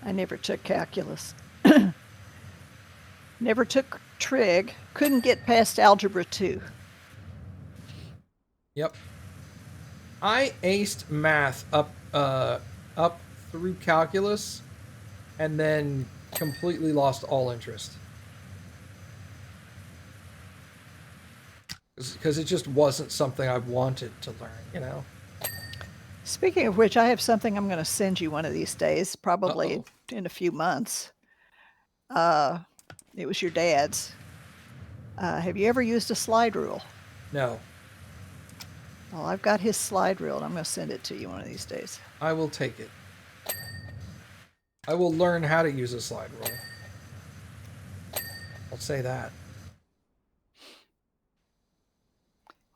I never took calculus. Never took trig. Couldn't get past algebra 2. Yep. I aced math up through calculus and then completely lost all interest. Because it just wasn't something I wanted to learn, you know? Speaking of which, I have something I'm going to send you one of these days, probably Uh-oh. in a few months. It was your dad's. Have you ever used a slide rule? No. Well, I've got his slide rule, and I'm going to send it to you one of these days. I will take it. I will learn how to use a slide rule. I'll say that.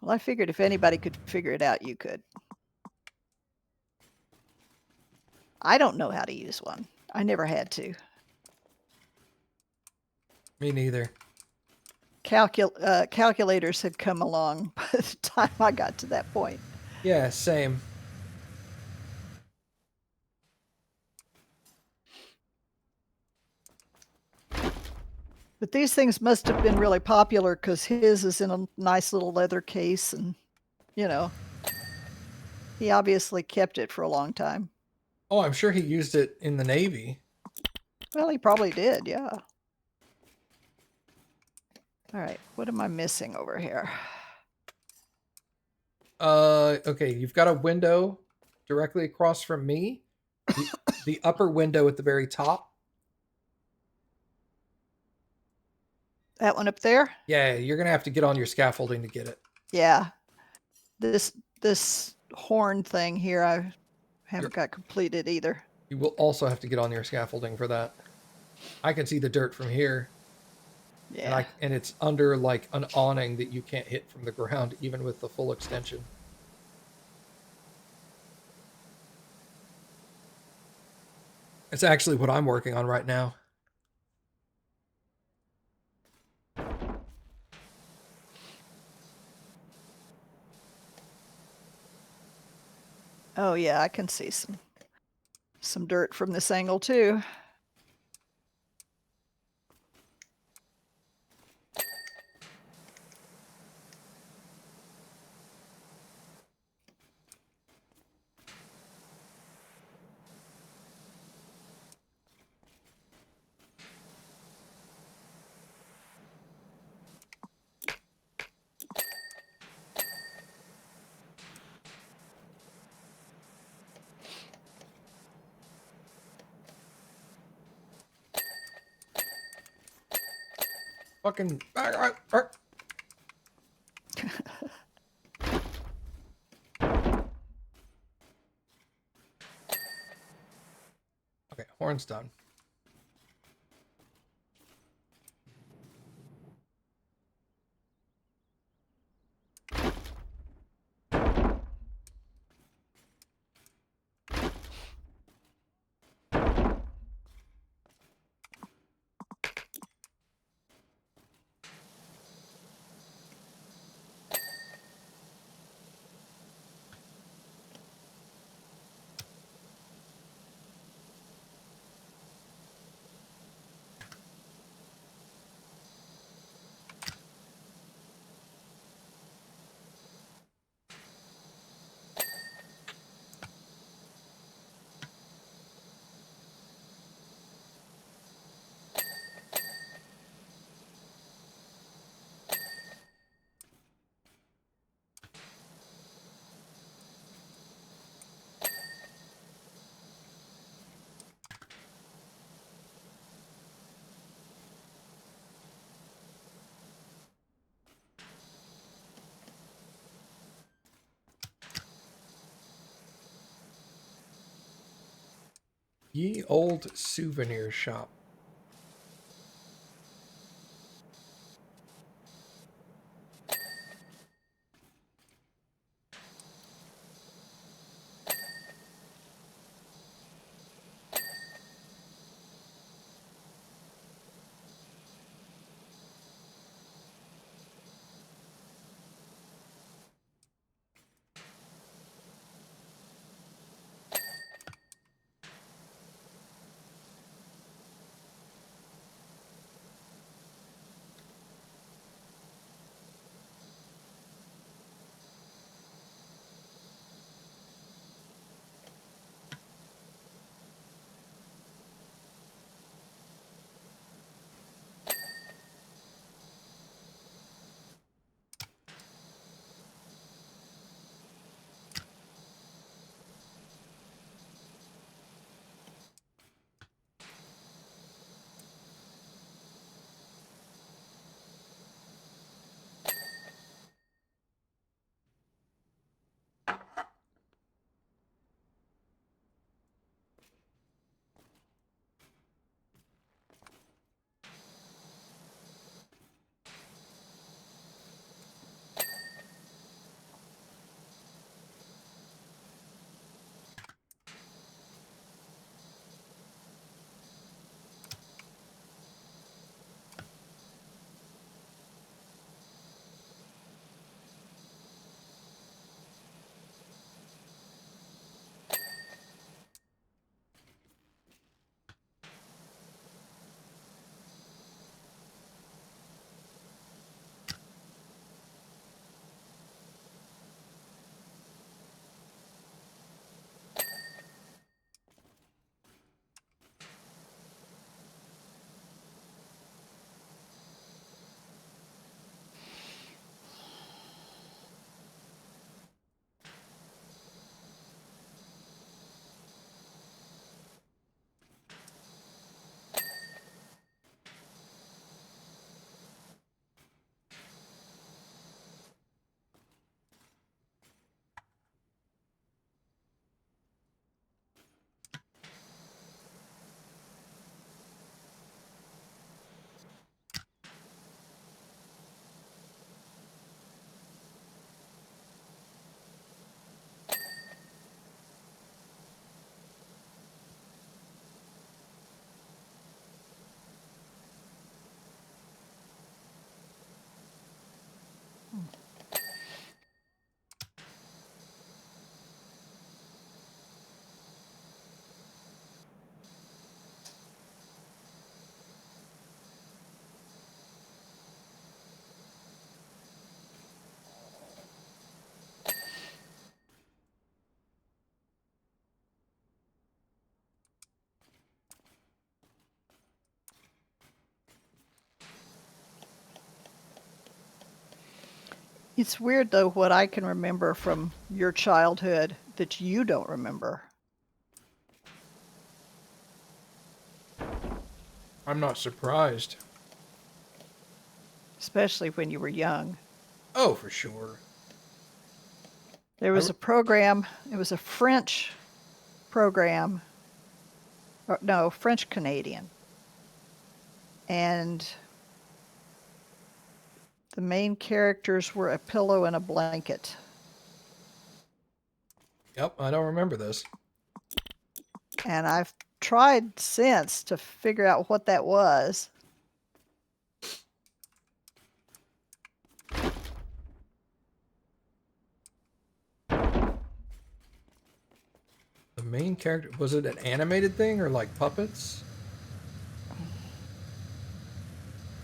Well, I figured if anybody could figure it out, you could. I don't know how to use one. I never had to. Me neither. Calculators had come along by the time I got to that point. Yeah, same. But these things must have been really popular because his is in a nice little leather case, and you know, he obviously kept it for a long time. Oh, I'm sure he used it in the Navy. Well, he probably did, yeah. All right, what am I missing over here? Okay, you've got a window directly across from me. The, the upper window at the very top. That one up there? Yeah, you're gonna have to get on your scaffolding to get it. Yeah. This horn thing here, I haven't got completed either. You will also have to get on your scaffolding for that. I can see the dirt from here, Yeah. and it's under like an awning that you can't hit from the ground, even with the full extension. It's actually what I'm working on right now. Oh yeah, I can see some dirt from this angle too. Fucking. Okay, horn's done. Ye old souvenir shop. It's weird, though, what I can remember from your childhood that you don't remember. I'm not surprised. Especially when you were young. Oh, for sure. There was a program, it was a French program, or no, French Canadian. And the main characters were a pillow and a blanket. Yep, I don't remember this. And I've tried since to figure out what that was. The main character, was it an animated thing or like puppets?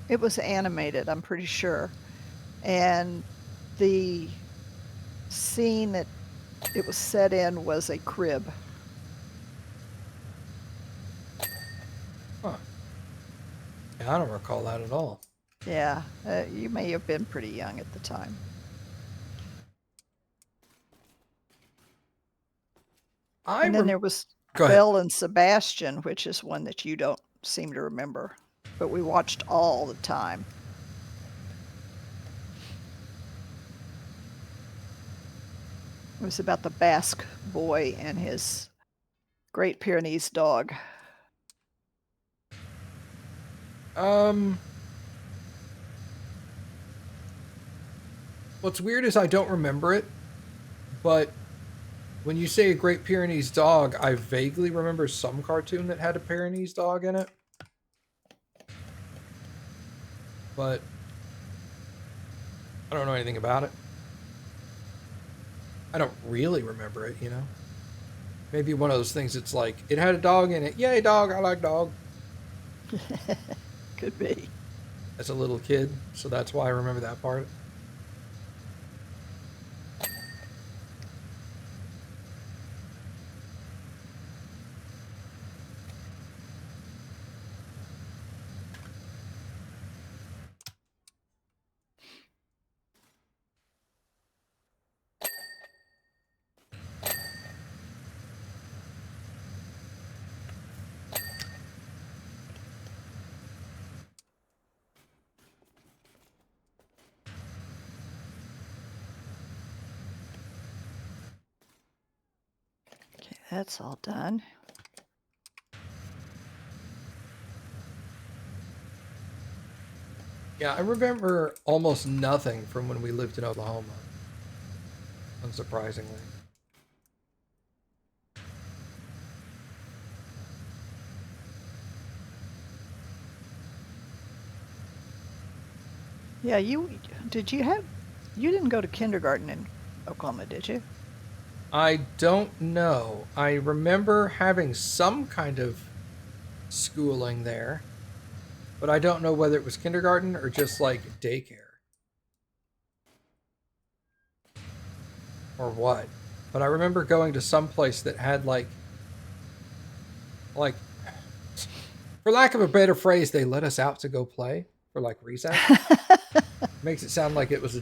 It was animated, I'm pretty sure. And the scene that it was set in was a crib. Huh. Yeah, I don't recall that at all. Yeah, you may have been pretty young at the time. And then there was Go ahead. Belle and Sebastian, which is one that you don't seem to remember, but we watched all the time. It was about the Basque boy and his Great Pyrenees dog. What's weird is I don't remember it, but when you say a Great Pyrenees dog, I vaguely remember some cartoon that had a Pyrenees dog in it. But I don't know anything about it. I don't really remember it, you know? Maybe one of those things that's like, it had a dog in it. Yay, dog, I like dog. Could be. As a little kid, so that's why I remember that part. Okay, that's all done. Yeah, I remember almost nothing from when we lived in Oklahoma. Unsurprisingly. Yeah, you didn't go to kindergarten in Oklahoma, did you? I don't know. I remember having some kind of schooling there, but I don't know whether it was kindergarten or just like daycare or what. But I remember going to some place that had like for lack of a better phrase, they let us out to go play for like recess. Makes it sound like it was a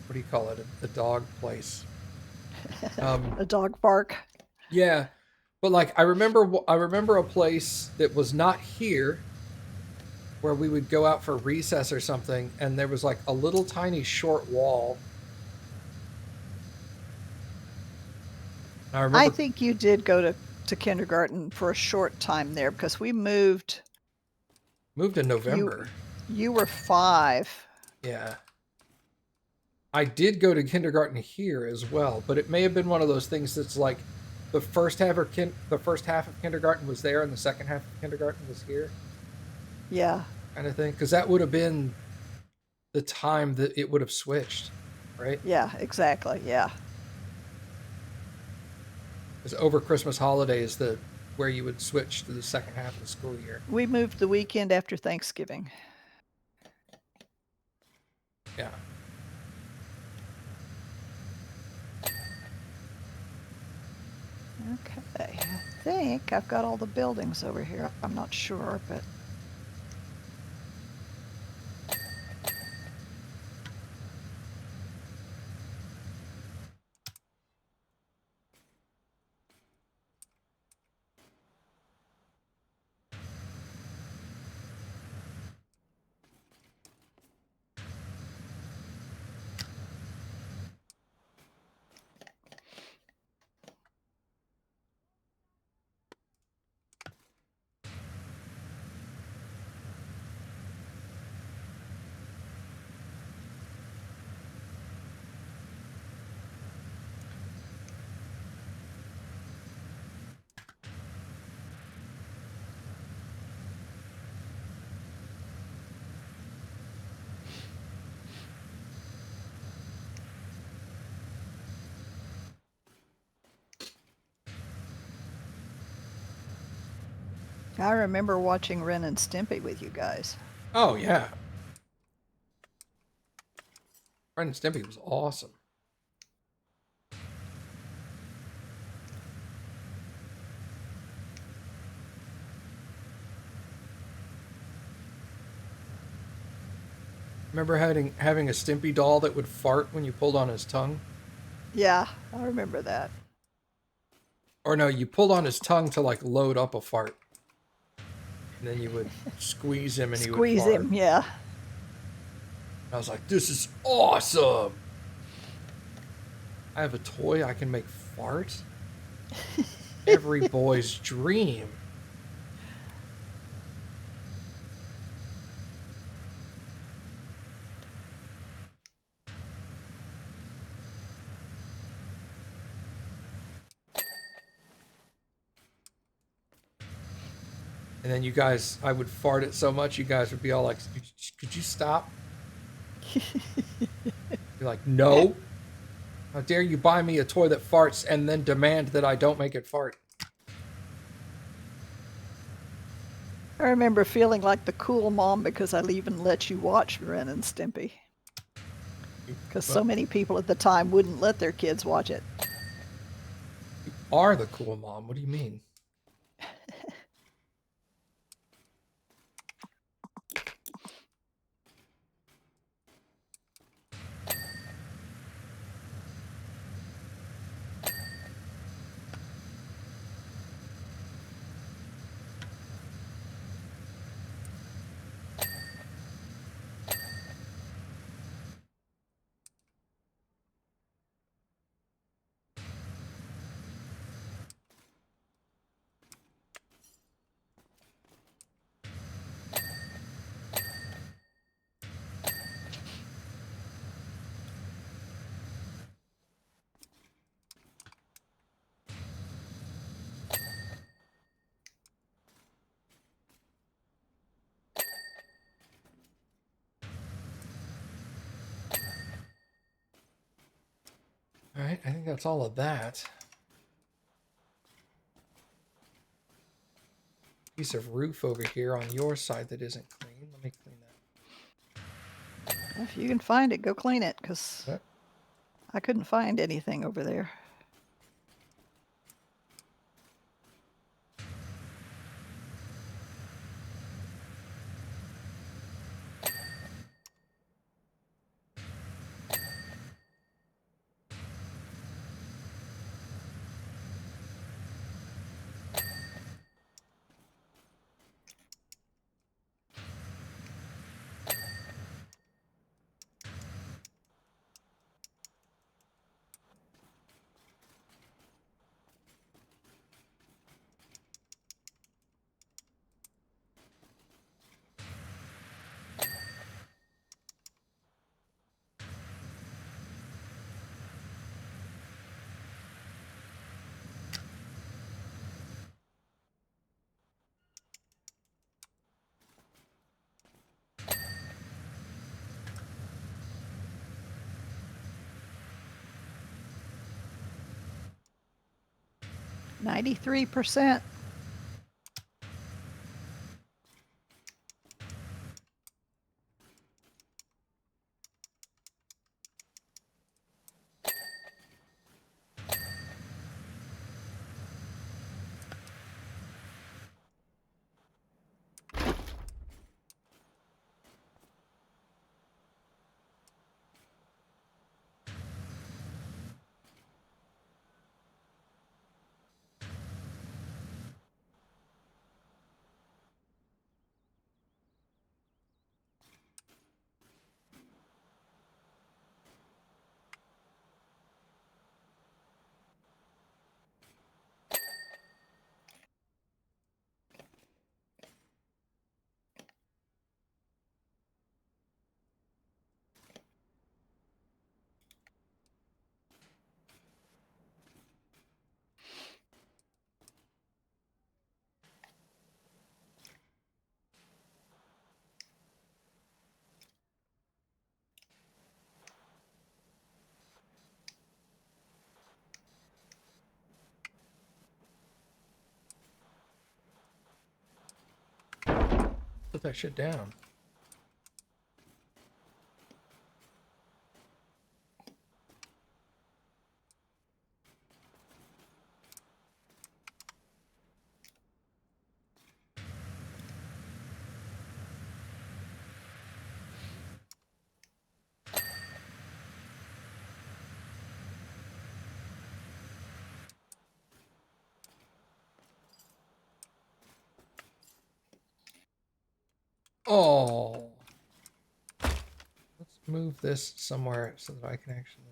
what do you call it? A dog place. A dog park. Yeah, but like I remember a place that was not here where we would go out for recess or something, and there was like a little tiny short wall. And I remember I think you did go to kindergarten for a short time there because we moved. moved in November. You were 5. Yeah. I did go to kindergarten here as well, but it may have been one of those things that's like the first half of kindergarten was there and the second half of kindergarten was here. Yeah. Kind of thing, because that would have been the time that it would have switched, right? Yeah, exactly. Yeah. Because over Christmas holiday is the where you would switch to the second half of the school year. We moved the weekend after Thanksgiving. Yeah. Okay. I think I've got all the buildings over here. I'm not sure, but I remember watching Ren and Stimpy with you guys. Oh yeah, Ren and Stimpy was awesome. Remember having a Stimpy doll that would fart when you pulled on his tongue? Yeah, I remember that. Or no, you pulled on his tongue to like load up a fart. And then you would squeeze him and he would Squeeze fart. him, yeah. I was like, this is awesome. I have a toy I can make fart. Every boy's dream. And then you guys, I would fart it so much, you guys would be all like, could you stop? You're like, no. How dare you buy me a toy that farts and then demand that I don't make it fart? I remember feeling like the cool mom because I even let you watch Ren and Stimpy. Because so many people at the time wouldn't let their kids watch it. You are the cool mom. What do you mean? All right, I think that's all of that. Piece of roof over here on your side that isn't clean. Let me clean that. If you can find it, go clean it, because What? I couldn't find anything over there. %93. Put that shit down. Oh. Let's move this somewhere so that I can actually...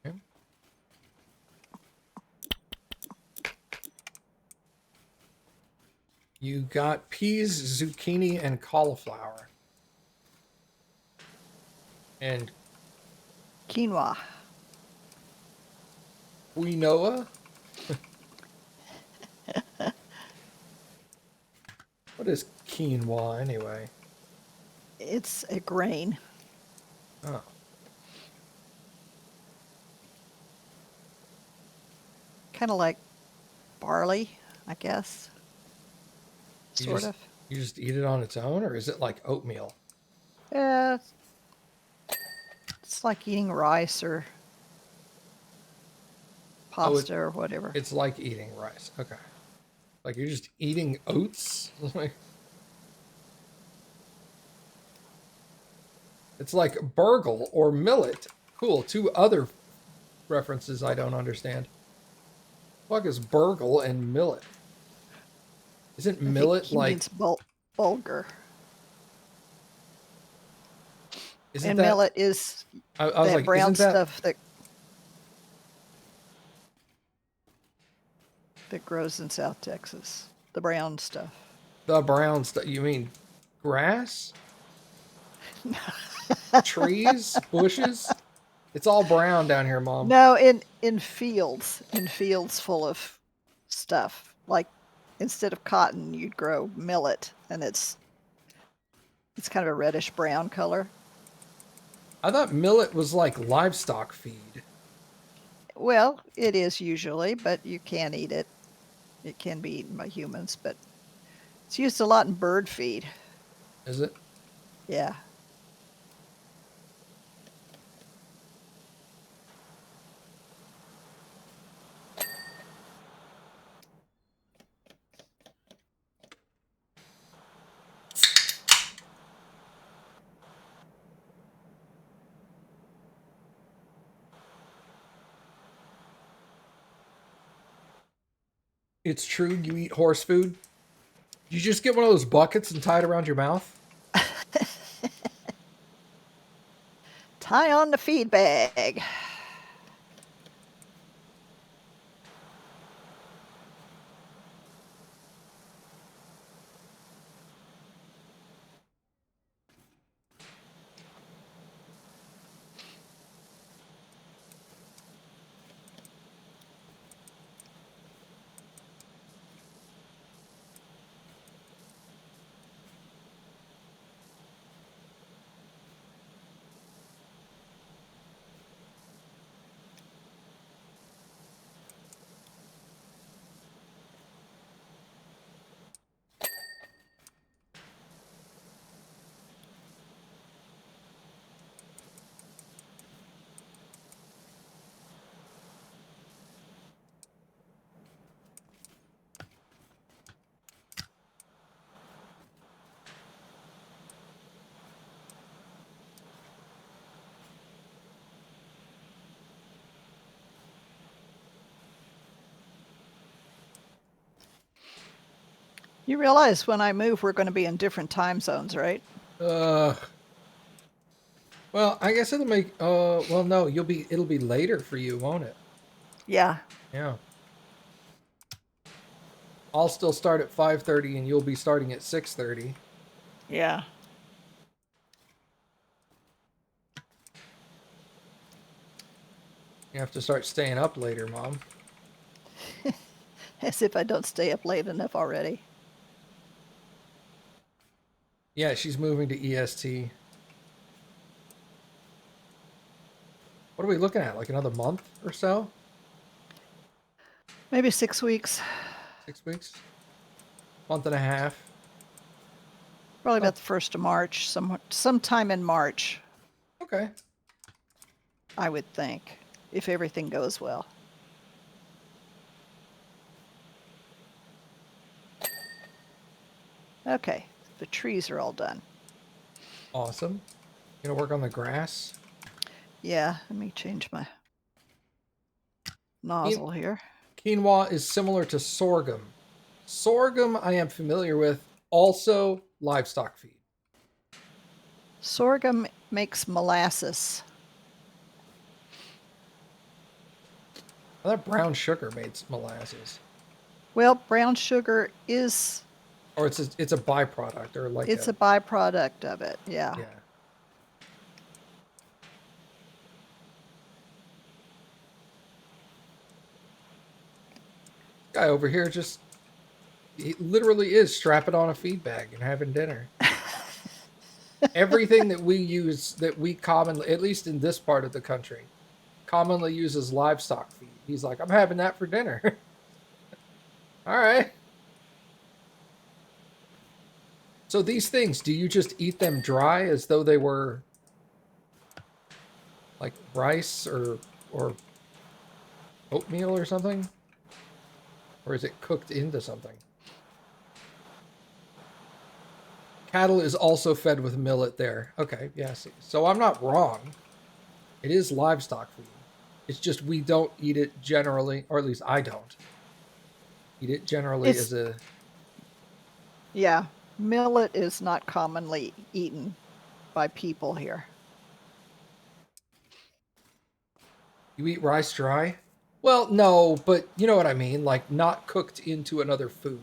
Okay. You got peas, zucchini, and cauliflower. And Quinoa. quinoa? What is quinoa anyway? It's a grain. Oh. Kind of like barley, I guess. Sort of. You just eat it on its own, or is it like oatmeal? Yeah, it's like eating rice or pasta or whatever. It's like eating rice. Okay. Like you're just eating oats? It's like burgle or millet. Cool. Two other references I don't understand. What is burgle and millet? Isn't I think millet he like... means bulgur. Isn't And that... millet is I was that like, brown isn't that... stuff that grows in South Texas. The brown stuff. The brown stuff? You mean grass? Trees? Bushes? It's all brown down here, Mom. No, in fields full of stuff. Like instead of cotton, you'd grow millet, and it's kind of a reddish brown color. I thought millet was like livestock feed. Well, it is usually, but you can eat it. It can be eaten by humans, but it's used a lot in bird feed. Is it? Yeah. It's true you eat horse food? You just get one of those buckets and tie it around your mouth? Tie on the feed bag. You realize when I move, we're going to be in different time zones, right? Well, I guess it'll make. Well, no, it'll be later for you, won't it? Yeah. Yeah. I'll still start at 5:30, and you'll be starting at 6:30. Yeah. You have to start staying up later, Mom. As if I don't stay up late enough already. Yeah, she's moving to EST. What are we looking at? Like another month or so? Maybe 6 weeks. 6 weeks? Month and a half? Probably Oh, about the 1st of March, sometime in March, okay. I would think, if everything goes well. Okay, the trees are all done. Awesome. You gonna work on the grass? Yeah, let me change my nozzle here. Quinoa is similar to sorghum. Sorghum I am familiar with. Also livestock feed. Sorghum makes molasses. I thought brown sugar made molasses. Well, brown sugar is, Or it's a byproduct or like it's a byproduct of it, yeah. yeah. Guy over here just he literally is strapping on a feed bag and having dinner. Everything that we use that we commonly, at least in this part of the country, commonly uses livestock feed. He's like, I'm having that for dinner. All right. So these things, do you just eat them dry as though they were like rice or oatmeal or something? Or is it cooked into something? Cattle is also fed with millet there. Okay, yes. So I'm not wrong. It is livestock feed. It's just we don't eat it generally, or at least I don't eat it generally as a... Yeah, millet is not commonly eaten by people here. You eat rice dry? Well, no, but you know what I mean. Like not cooked into another food.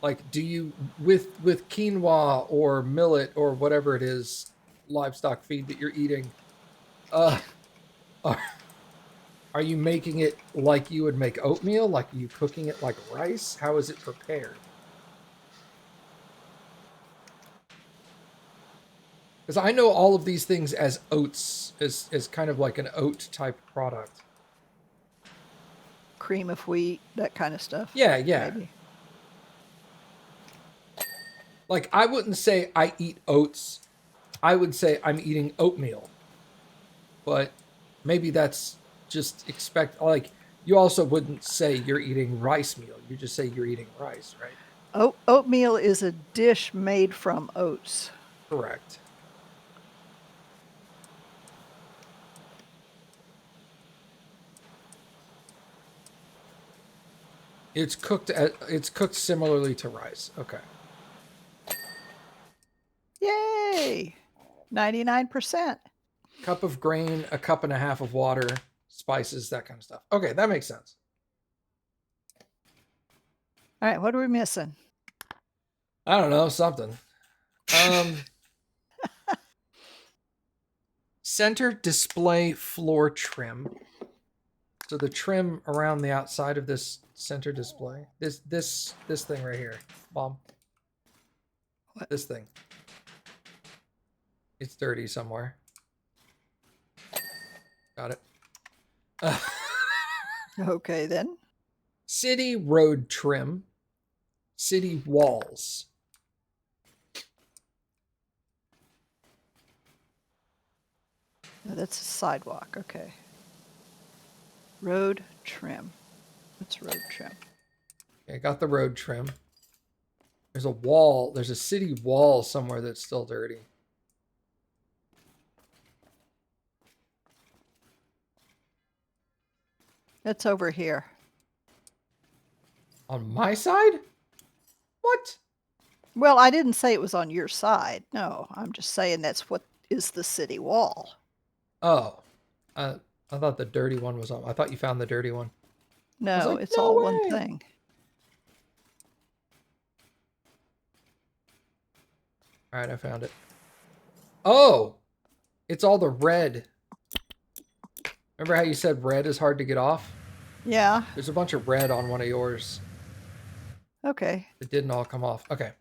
Like, do you with quinoa or millet or whatever it is, livestock feed that you're eating? Uh, are, are you making it like you would make oatmeal? Like, are you cooking it like rice? How is it prepared? Because I know all of these things as oats, as kind of like an oat type product. Cream of wheat, that kind of stuff. Yeah, yeah. Maybe. Like, I wouldn't say I eat oats. I would say I'm eating oatmeal. But maybe that's just like, you also wouldn't say you're eating rice meal. You just say you're eating rice, right? Oatmeal is a dish made from oats. Correct. It's cooked similarly to rice. Okay. Yay! 99%. Cup of grain, a cup and a half of water, spices, that kind of stuff. Okay, that makes sense. All right, what are we missing? I don't know, something. Center display floor trim. So the trim around the outside of this center display, this thing right here, Mom. What? This thing. It's dirty somewhere. Got it. Okay, then. City road trim. City walls. No, that's a sidewalk. Okay. Road trim. What's road trim? Okay, got the road trim. There's a wall. There's a city wall somewhere that's still dirty. It's over here. On my side? Well, I didn't say it was on your side. No, I'm just saying that's what is the city wall. Oh, I thought the dirty one was on. I thought you found the dirty one. I was No, like, it's no all one way. thing. All right, I found it. Oh, it's all the red. Remember how you said red is hard to get off? Yeah. There's a bunch of red on one of yours. Okay. It didn't all come off. Okay.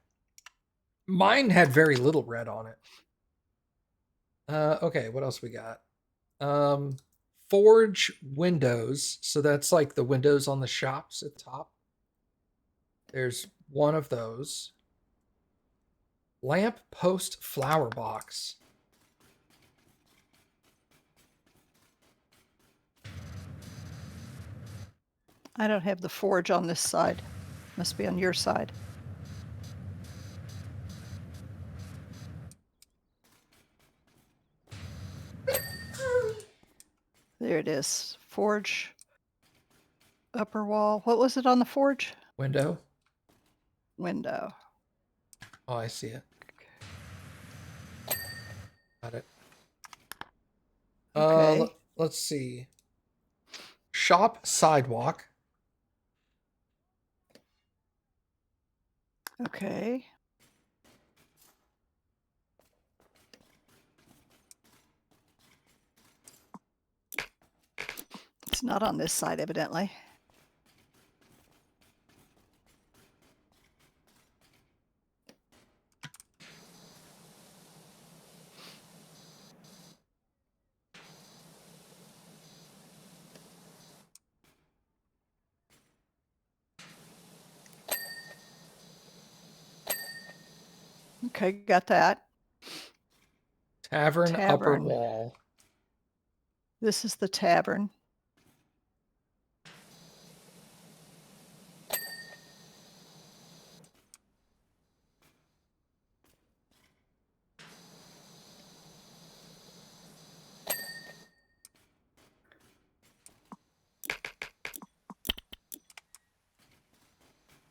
Mine had very little red on it. Okay, what else we got? Forge windows. So that's like the windows on the shops at the top. There's one of those. Lamp post flower box. I don't have the forge on this side. Must be on your side. There it is. Forge. Upper wall. What was it on the forge? Window. Window. Oh, I see it. Got it. Okay. Let's see. Shop sidewalk. Okay. It's not on this side, evidently. Okay, got that. Tavern upper Tavern. wall. This is the tavern.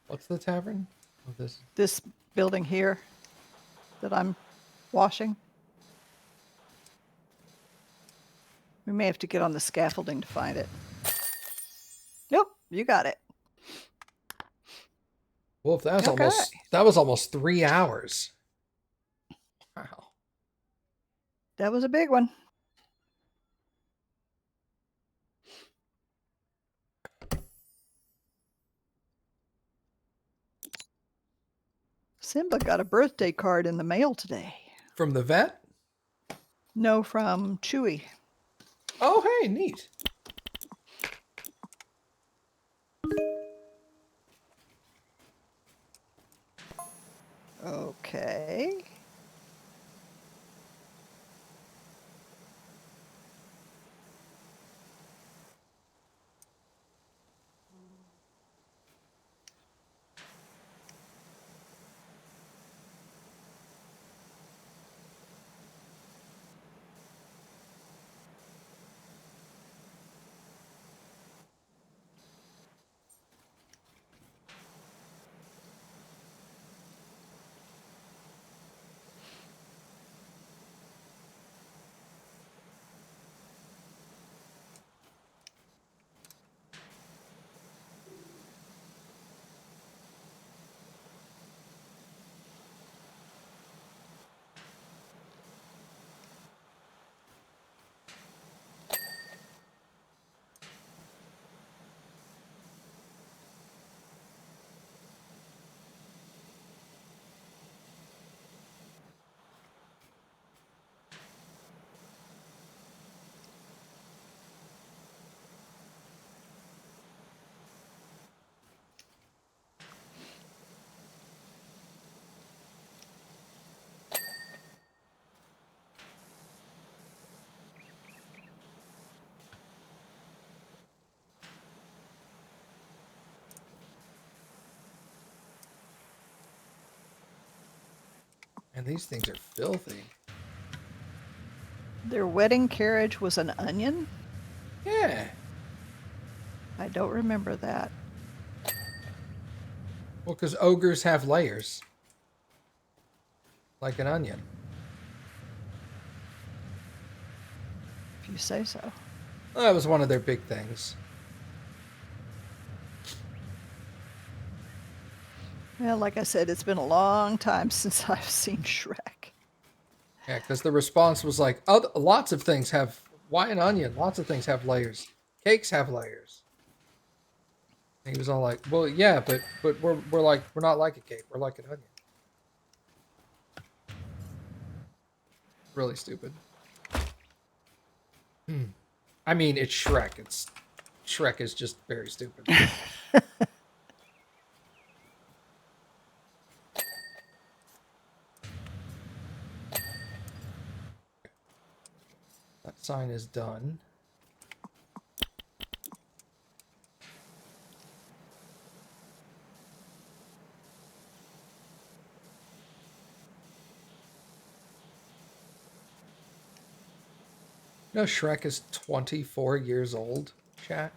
What's the tavern? Oh, This building here that I'm washing. We may have to get on the scaffolding to find it. Nope, you got it. Well, that was Okay. almost 3 hours. Wow. That was a big one. Simba got a birthday card in the mail today. From the vet? No, from Chewy. Oh, hey, neat. Okay. And these things are filthy. Their wedding carriage was an onion? Yeah. I don't remember that. Well, because ogres have layers. Like an onion. If you say so. Well, that was one of their big things. Well, like I said, it's been a long time since I've seen Shrek. Yeah, because the response was like, oh, lots of things have, why an onion? Lots of things have layers. Cakes have layers. And he was all like, well, yeah, but we're not like a cake. We're like an onion. Really stupid. I mean, it's Shrek. Shrek is just very stupid. That sign is done. No, Shrek is 24 years old, chat.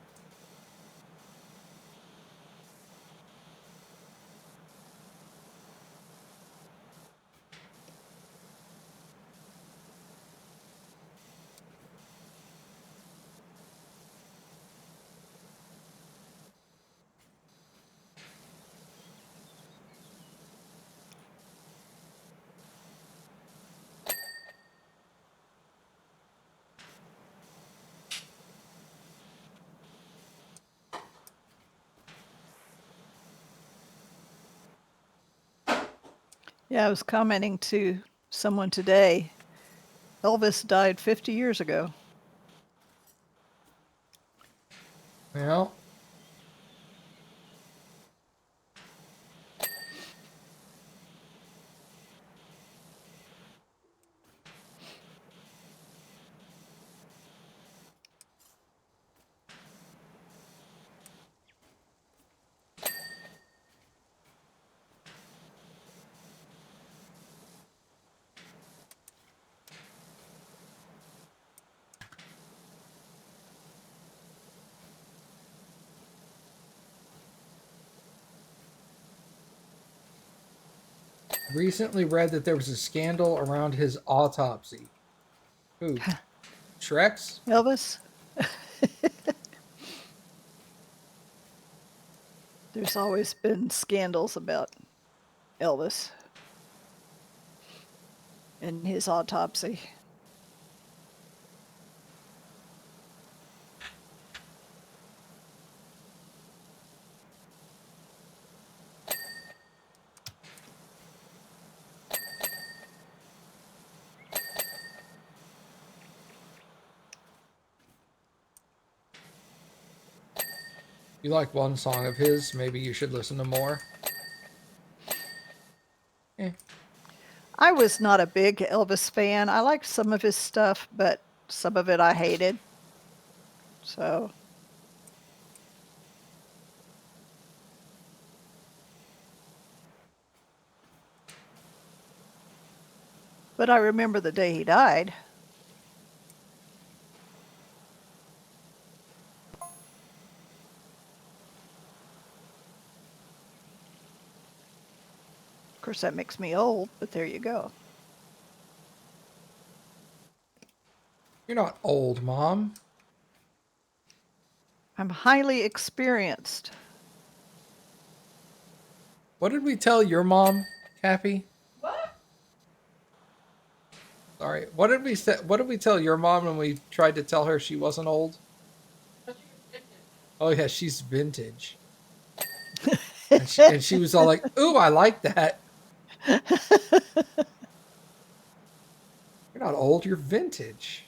Yeah, I was commenting to someone today. Elvis died 50 years ago. Well, recently read that there was a scandal around his autopsy. Who? Shrek's? Elvis? There's always been scandals about Elvis and his autopsy. You like one song of his, maybe you should listen to more. Eh. I was not a big Elvis fan. I liked some of his stuff, but some of it I hated. So, but I remember the day he died. Of course, that makes me old, but there you go. You're not old, Mom. I'm highly experienced. What did we tell your mom, Cappy? What? Sorry. What did we tell your mom when we tried to tell her she wasn't old? Oh yeah, she's vintage. and she was all like, "Ooh, I like that." You're not old, you're vintage.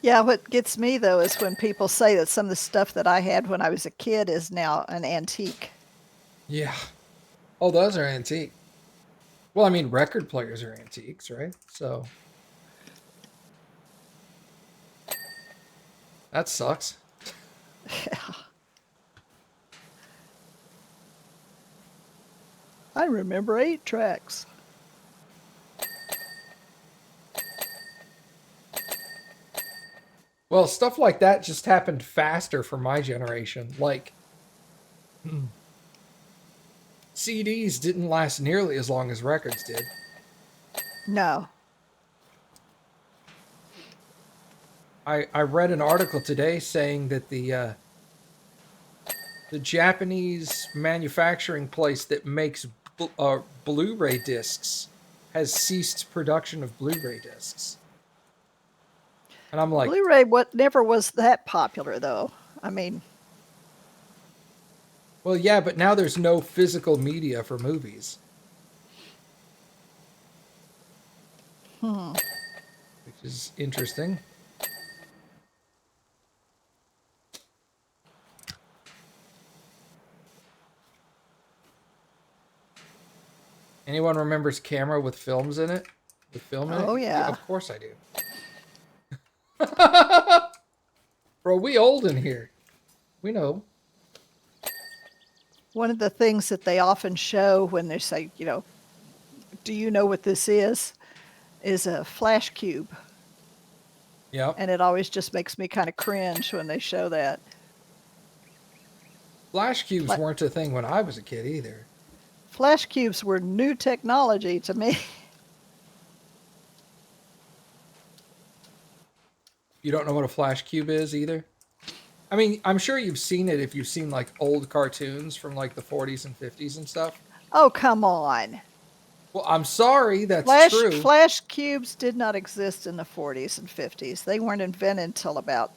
Yeah, what gets me though is when people say that some of the stuff that I had when I was a kid is now an antique. Yeah. Oh, those are antique. Well, I mean, record players are antiques, right? So that sucks. Yeah. I remember 8 tracks. Well, stuff like that just happened faster for my generation. Like CDs didn't last nearly as long as records did. No. I read an article today saying that the Japanese manufacturing place that makes Blu-ray discs has ceased production of Blu-ray discs. And I'm like, Blu-ray never was that popular, though. I mean, well, yeah, but now there's no physical media for movies. Which is interesting. Anyone remembers camera with films in it? With film in it? oh yeah. Of course I do. Bro, we old in here. We know. One of the things that they often show when they say, do you know what this is a flash cube. Yep. And it always just makes me kind of cringe when they show that. Flash cubes weren't a thing when I was a kid either. Flash cubes were new technology to me. You don't know what a flash cube is either? I mean, I'm sure you've seen it if you've seen like old cartoons from like the 40s and 50s and stuff. Oh, come on. Well, I'm sorry, that's true. Flash cubes did not exist in the 40s and 50s. They weren't invented until about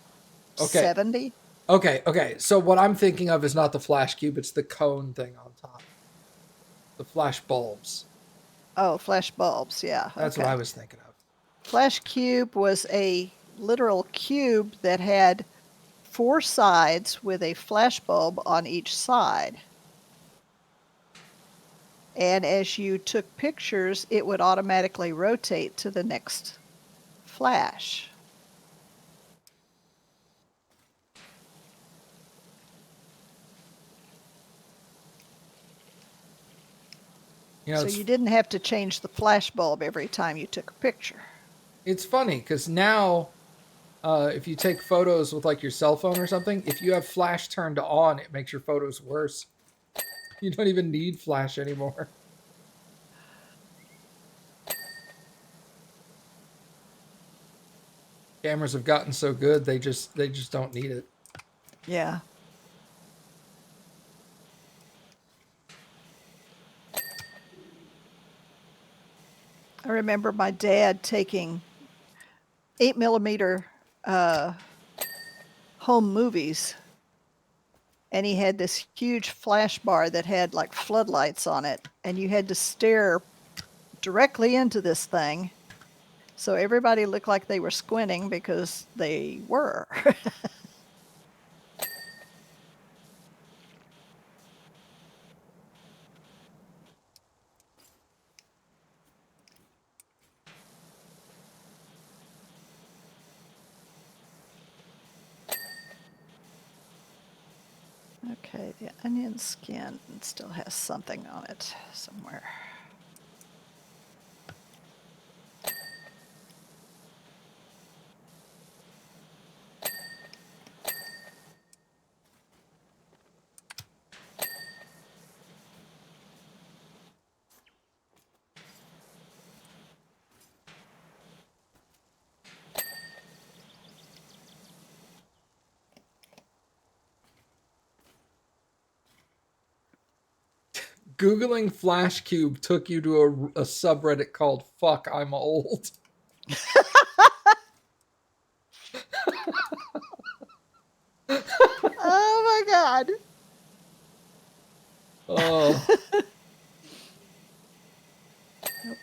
70. Okay. So what I'm thinking of is not the flash cube, it's the cone thing on top. The flash bulbs. Oh, flash bulbs, yeah. That's what I was thinking of. Flash cube was a literal cube that had 4 sides with a flash bulb on each side. And as you took pictures, it would automatically rotate to the next flash. So you didn't have to change the flash bulb every time you took a picture. It's funny because now if you take photos with like your cell phone or something, if you have flash turned on, it makes your photos worse. You don't even need flash anymore. Cameras have gotten so good, they just don't need it. Yeah. I remember my dad taking 8mm home movies, and he had this huge flash bar that had like floodlights on it, and you had to stare directly into this thing, so everybody looked like they were squinting because they were. Okay, the onion skin still has something on it somewhere. Googling flash cube took you to a subreddit called "Fuck, I'm Old." Oh my God. Oh.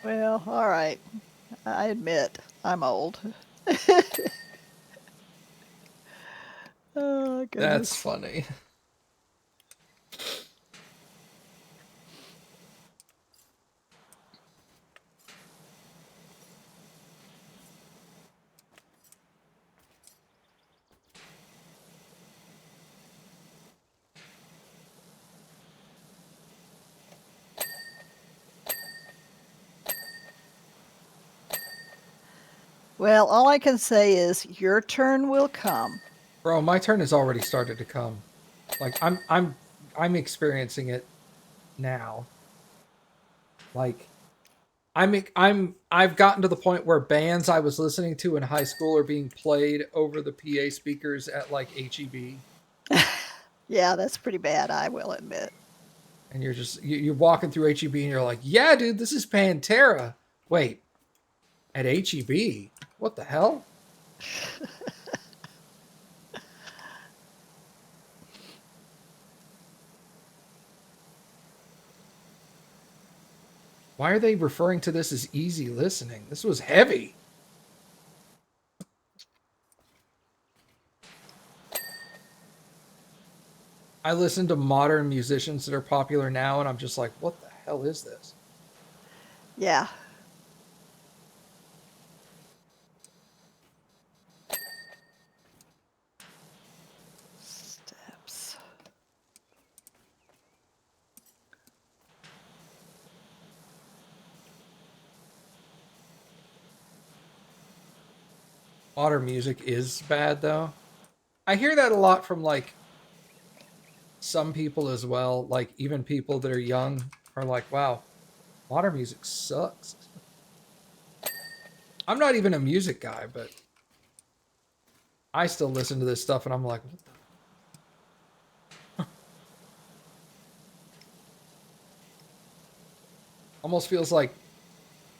Well, all right. I admit I'm old. Oh, goodness. That's funny. Well, all I can say is your turn will come. Bro, my turn has already started to come. Like I'm experiencing it now. Like I've gotten to the point where bands I was listening to in high school are being played over the PA speakers at like HEB. Yeah, that's pretty bad, I will admit. And you're just you're walking through HEB and you're like, yeah, dude, this is Pantera. Wait, at HEB? What the hell? Why are they referring to this as easy listening? This was heavy. I listen to modern musicians that are popular now, and I'm just like, what the hell is this? Yeah. Steps. Modern music is bad, though. I hear that a lot from like some people as well. Like even people that are young are like, wow, modern music sucks. I'm not even a music guy, but I still listen to this stuff and I'm like, what the? Almost feels like,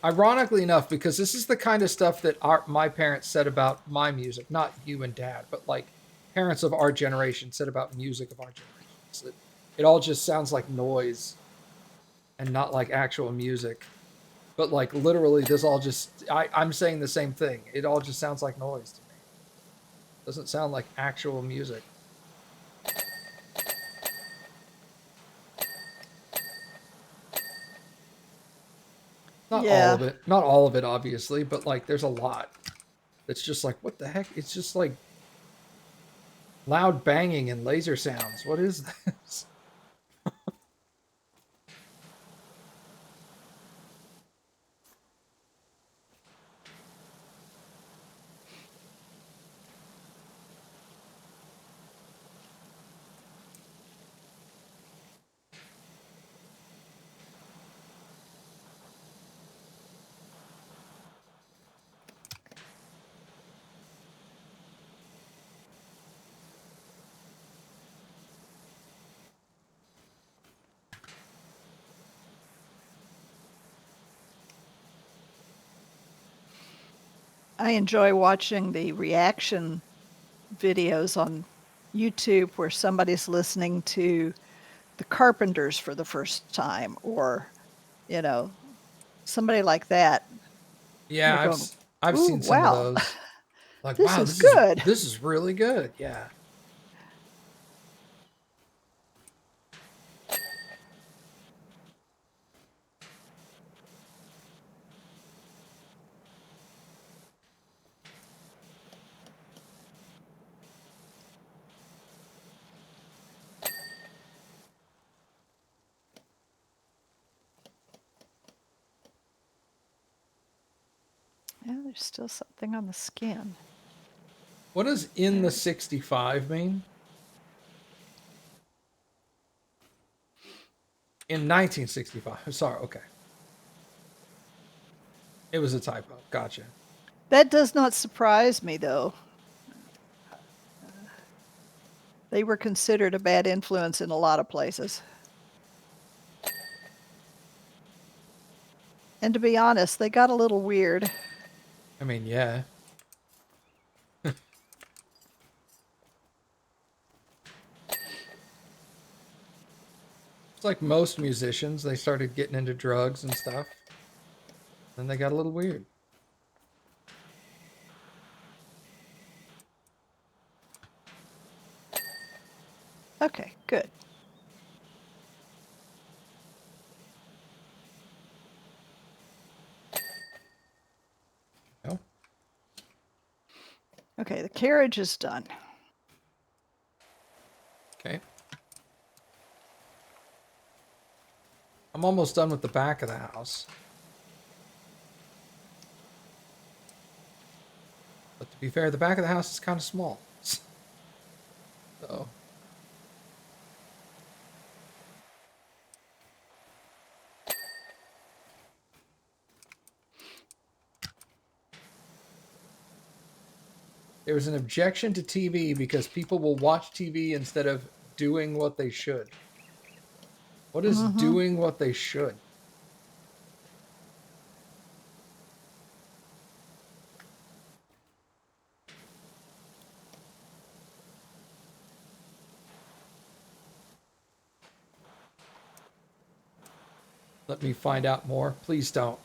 ironically enough, because this is the kind of stuff that my parents said about my music, not you and dad, but like parents of our generation said about music of our generation. It all just sounds like noise and not like actual music. But like literally, this all just I'm saying the same thing. It all just sounds like noise to me. Doesn't sound like actual music. Not all Yeah. of it. Not all of it, obviously, but like there's a lot. It's just like, what the heck? It's just like loud banging and laser sounds. What is this? I enjoy watching the reaction videos on YouTube where somebody's listening to the Carpenters for the first time, or, you know, somebody like that. Yeah, They're going, I've ooh, seen some of wow, those. Like, this wow, is good. this is really good. Yeah. Yeah, there's still something on the skin. What does in the 65 mean? In 1965. Sorry, okay. It was a typo. Gotcha. That does not surprise me, though. They were considered a bad influence in a lot of places. And to be honest, they got a little weird. I mean, yeah. It's like most musicians, they started getting into drugs and stuff. Then they got a little weird. Okay, good. No? Okay, the carriage is done. Okay. I'm almost done with the back of the house. But to be fair, the back of the house is kind of small. So, There was an objection to TV because people will watch TV instead of doing what they should. What is Mm-hmm. doing what they should? Let me find out more. Please don't.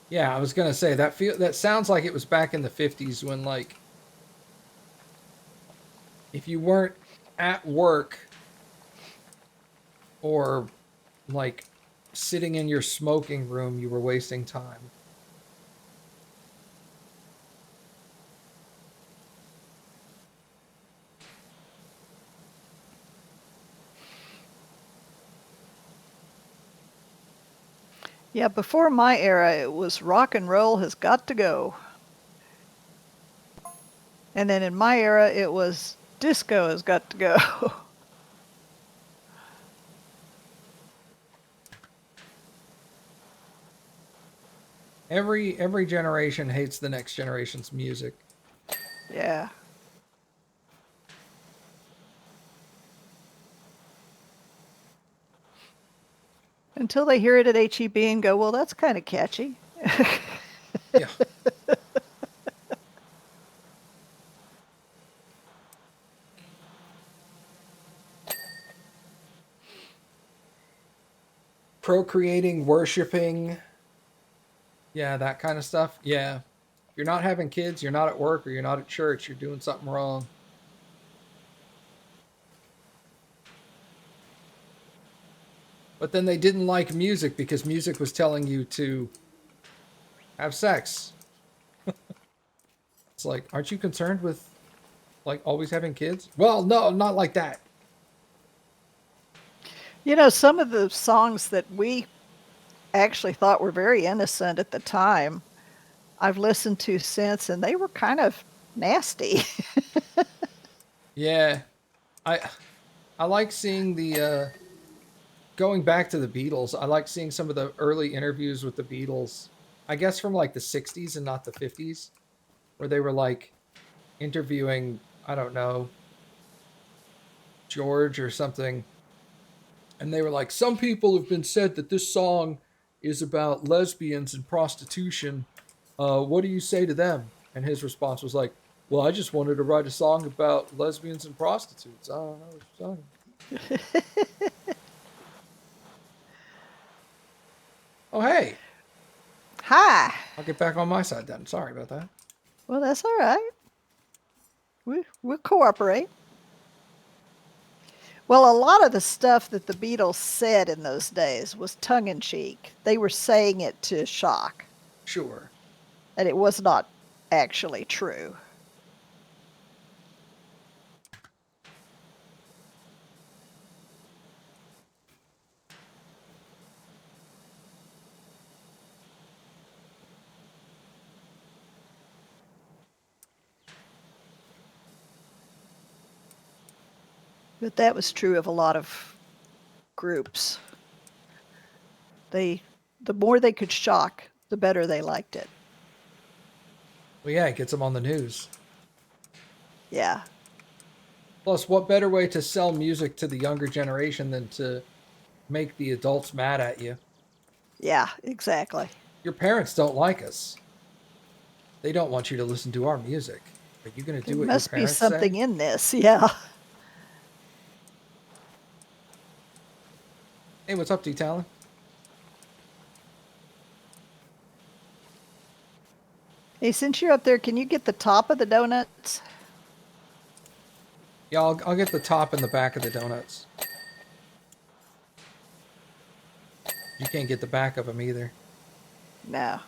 Yeah, I was gonna say that sounds like it was back in the 50s when, like, if you weren't at work or like sitting in your smoking room, you were wasting time. Yeah, before my era, it was rock and roll has got to go. And then in my era, it was disco has got to go. Every generation hates the next generation's music. Yeah. Until they hear it at HEB and go, well, that's kind of catchy. Yeah. Procreating, worshiping, yeah, that kind of stuff. Yeah. If you're not having kids, you're not at work, or you're not at church, you're doing something wrong. But then they didn't like music because music was telling you to have sex. It's like, aren't you concerned with, like, always having kids? Well, no, not like that. You know, some of the songs that we actually thought were very innocent at the time, I've listened to since, and they were kind of nasty. Yeah. I I like seeing the going back to the Beatles. I like seeing some of the early interviews with the Beatles. I guess from like the 60s and not the 50s, where they were like interviewing, I don't know, George or something. And they were like, some people have been said that this song is about lesbians and prostitution. What do you say to them? And his response was like, well, I just wanted to write a song about lesbians and prostitutes. I don't know what you're talking about. Oh, hey, Hi. I'll get back on my side then. Sorry about that. Well, that's all right. We'll cooperate. Well, a lot of the stuff that the Beatles said in those days was tongue in cheek. They were saying it to shock, Sure. and it was not actually true. But that was true of a lot of groups. They, the more they could shock, the better they liked it. Well, yeah, it gets them on the news. Yeah. Plus, what better way to sell music to the younger generation than to make the adults mad at you? Yeah, exactly. Your parents don't like us. They don't want you to listen to our music. Are you going to There do what your must be parents say? something in this. Yeah. Hey, what's up, D-Talon? Hey, since you're up there, can you get the top of the donuts? Yeah, I'll get the top and the back of the donuts. You can't get the back of them either. No.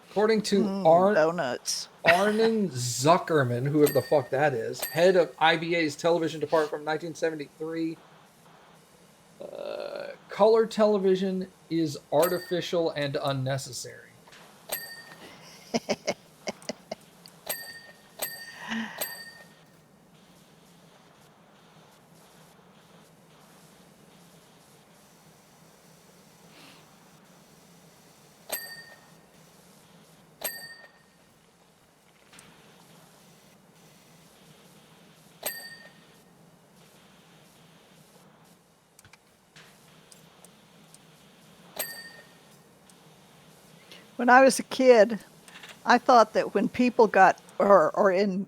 According to Arnon Donuts. Zuckerman, whoever the fuck that is, head of IBA's television department from 1973, color television is artificial and unnecessary. When I was a kid, I thought that when people got, or in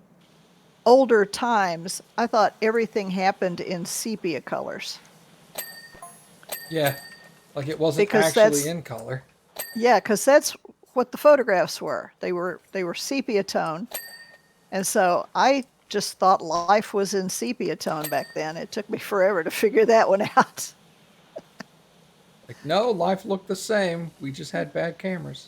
older times, I thought everything happened in sepia colors. Yeah, like it wasn't Because actually that's, in color. yeah, because that's what the photographs were. They were sepia tone. And so I just thought life was in sepia tone back then. It took me forever to figure that one out. Like, no, life looked the same. We just had bad cameras.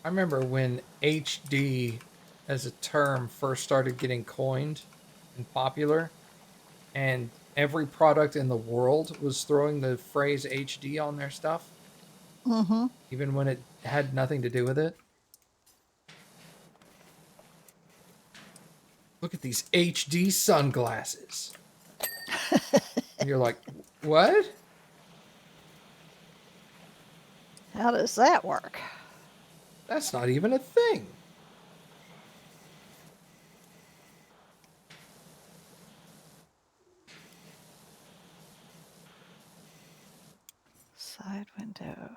I remember when HD as a term first started getting coined and popular, and every product in the world was throwing the phrase HD on their stuff, Mm-hmm. even when it had nothing to do with it. Look at these HD sunglasses. And you're like, what? How does that work? That's not even a thing. Side window.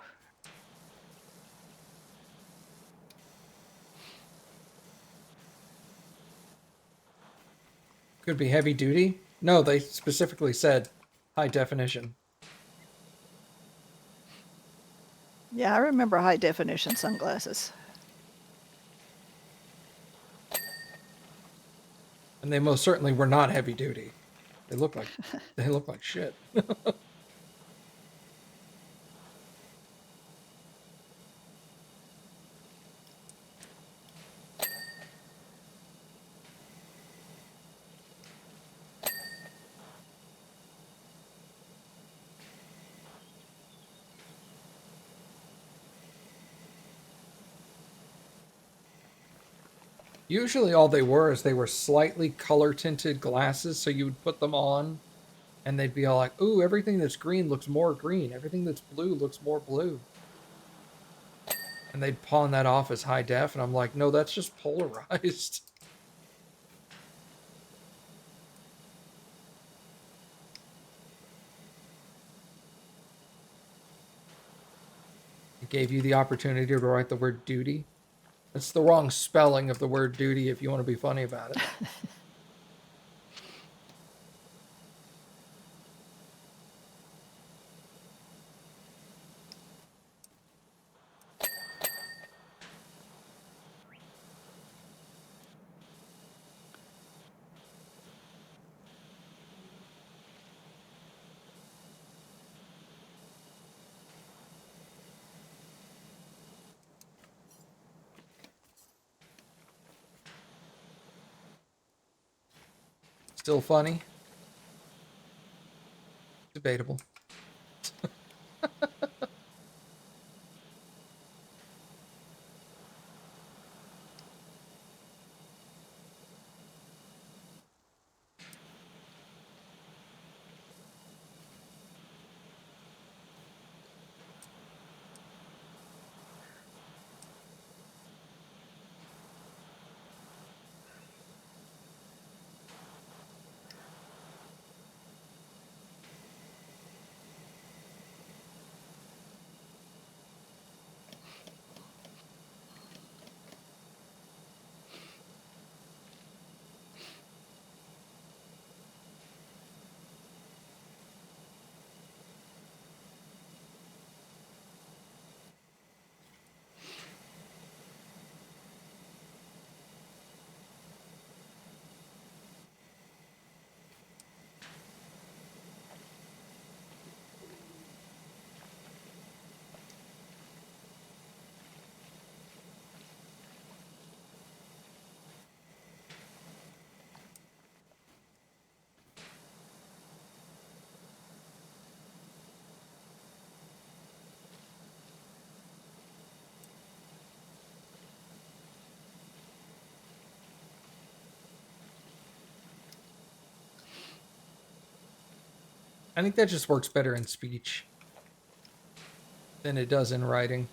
Could be heavy duty. No, they specifically said high definition. Yeah, I remember high definition sunglasses. And they most certainly were not heavy duty. They look like they look like shit. Usually all they were is they were slightly color tinted glasses, so you would put them on and they'd be all like, ooh, everything that's green looks more green. Everything that's blue looks more blue. And they'd pawn that off as high def, and I'm like, no, that's just polarized. It gave you the opportunity to write the word duty. That's the wrong spelling of the word duty if you want to be funny about it. Still funny? Debatable. I think that just works better in speech than it does in writing.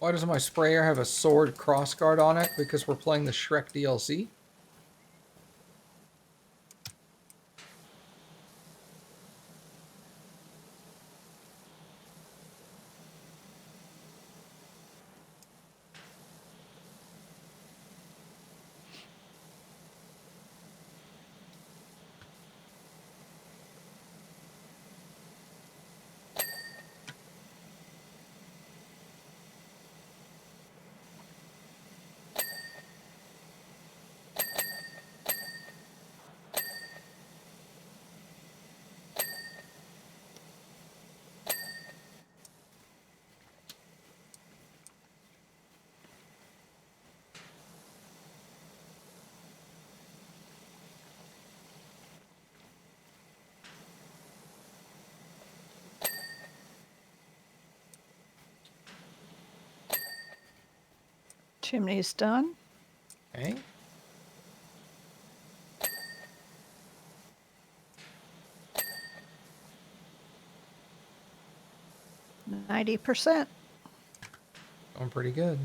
Why does my sprayer have a sword crossguard on it? Because we're playing the Shrek DLC? Chimney's done. Okay. %. Going pretty good.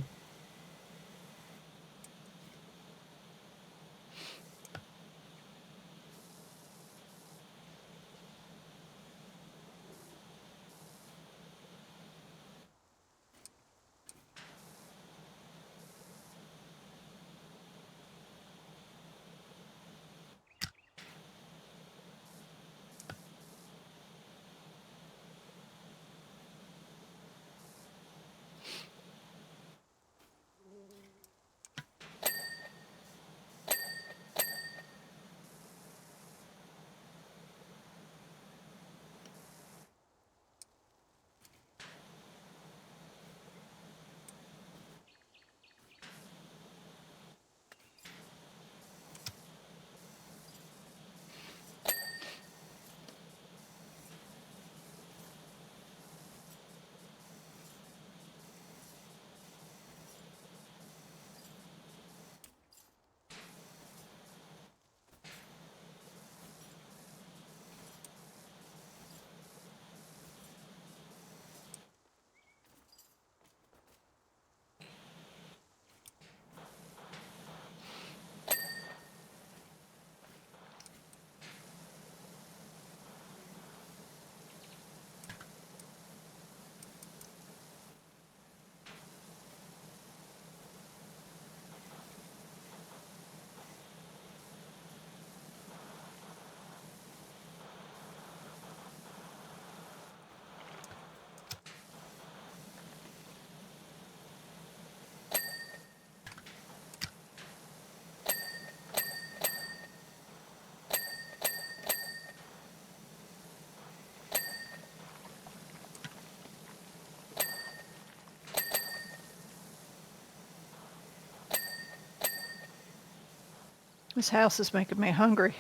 This house is making me hungry.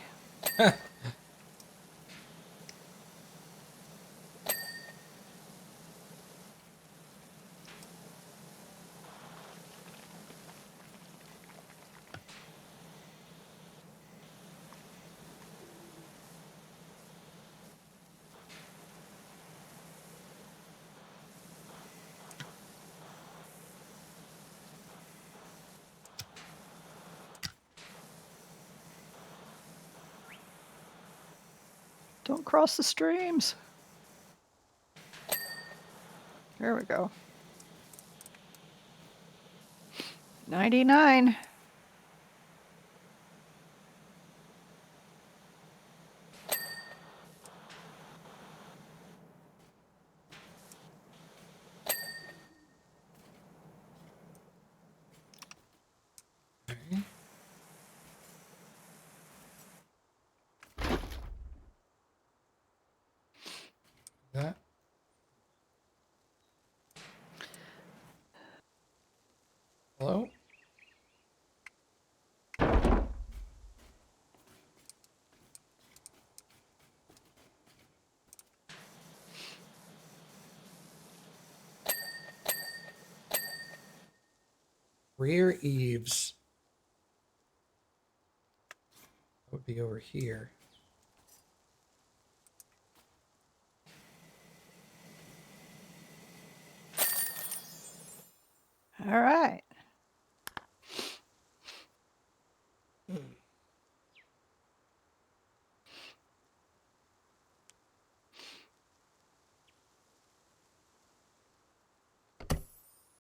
Don't cross the streams. There we go. 99. Okay. That. Hello? Rear eaves. That would be over here.